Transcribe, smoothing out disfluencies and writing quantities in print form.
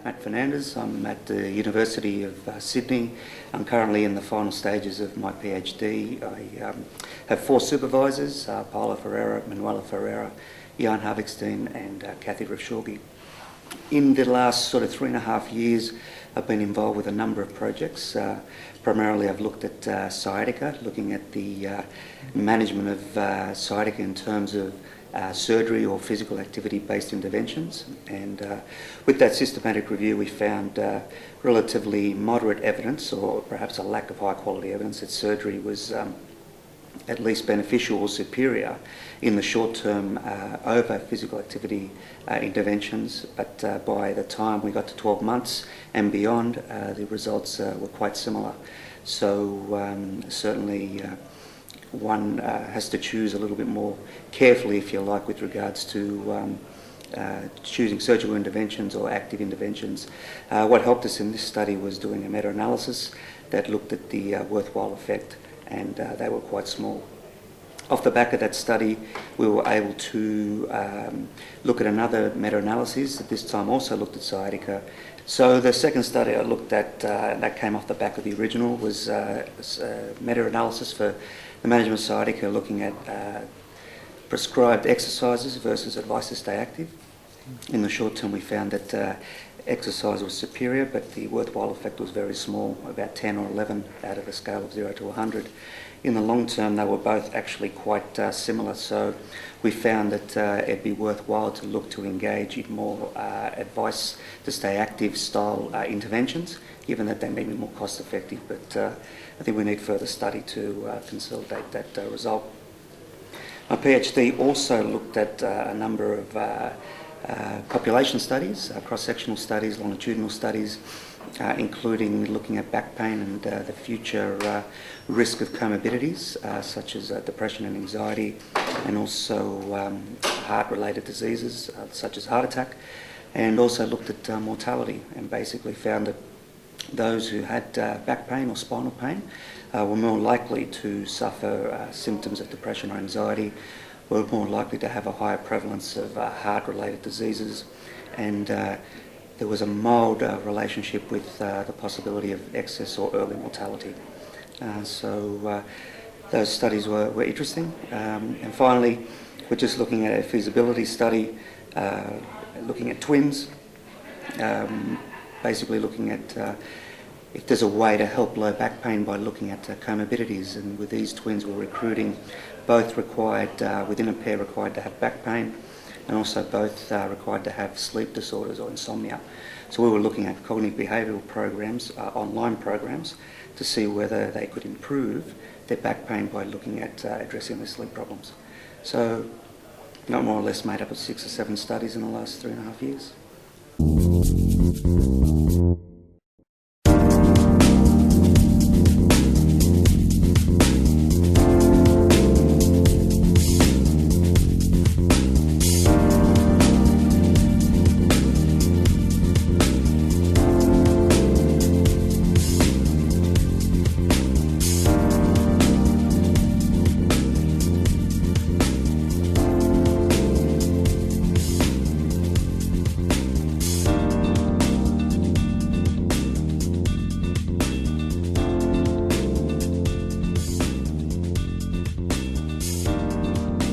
Matt Fernandez. I'm at the University of Sydney. I'm currently in the final stages of my PhD. I have 4 supervisors, Paula Ferreira, Manuela Ferreira, Jan Harvigstein and Kathy Rafshorgi. In the last sort of 3.5 years, I've been involved with a number of projects. Primarily I've looked at sciatica, looking at the management of sciatica in terms of surgery or physical activity-based interventions, and with that systematic review we found relatively moderate evidence, or perhaps a lack of high-quality evidence, that surgery was at least beneficial or superior in the short term over physical activity interventions, but by the time we got to 12 months and beyond, the results were quite similar. So certainly one has to choose a little bit more carefully, if you like, with regards to choosing surgical interventions or active interventions. What helped us in this study was doing a meta-analysis that looked at the worthwhile effect, and they were quite small. Off the back of that study, we were able to look at another meta-analysis that this time also looked at sciatica. So the second study I looked at, that came off the back of the original, was a meta-analysis for the management of sciatica, looking at prescribed exercises versus advice to stay active. In the short term we found that exercise was superior, but the worthwhile effect was very small, about 10 or 11 out of a scale of 0 to 100. In the long term, they were both actually quite similar, so we found that it'd be worthwhile to look to engage in more advice to stay active style interventions, given that they may be more cost effective, but I think we need further study to consolidate that result. My PhD also looked at a number of population studies, cross-sectional studies, longitudinal studies, including looking at back pain and the future risk of comorbidities such as depression and anxiety, and also heart-related diseases such as heart attack, and also looked at mortality, and basically found that those who had back pain or spinal pain were more likely to suffer symptoms of depression or anxiety, were more likely to have a higher prevalence of heart-related diseases, and there was a mild relationship with the possibility of excess or early mortality. So those studies were interesting. And finally, we're just looking at a feasibility study, looking at twins, basically looking at if there's a way to help low back pain by looking at comorbidities. And with these twins, we're recruiting both required, within a pair required to have back pain, and also both required to have sleep disorders or insomnia. So we were looking at cognitive behavioural programs, online programs, to see whether they could improve their back pain by looking at addressing their sleep problems. So not more or less made up of 6 or 7 studies in the last 3.5 years.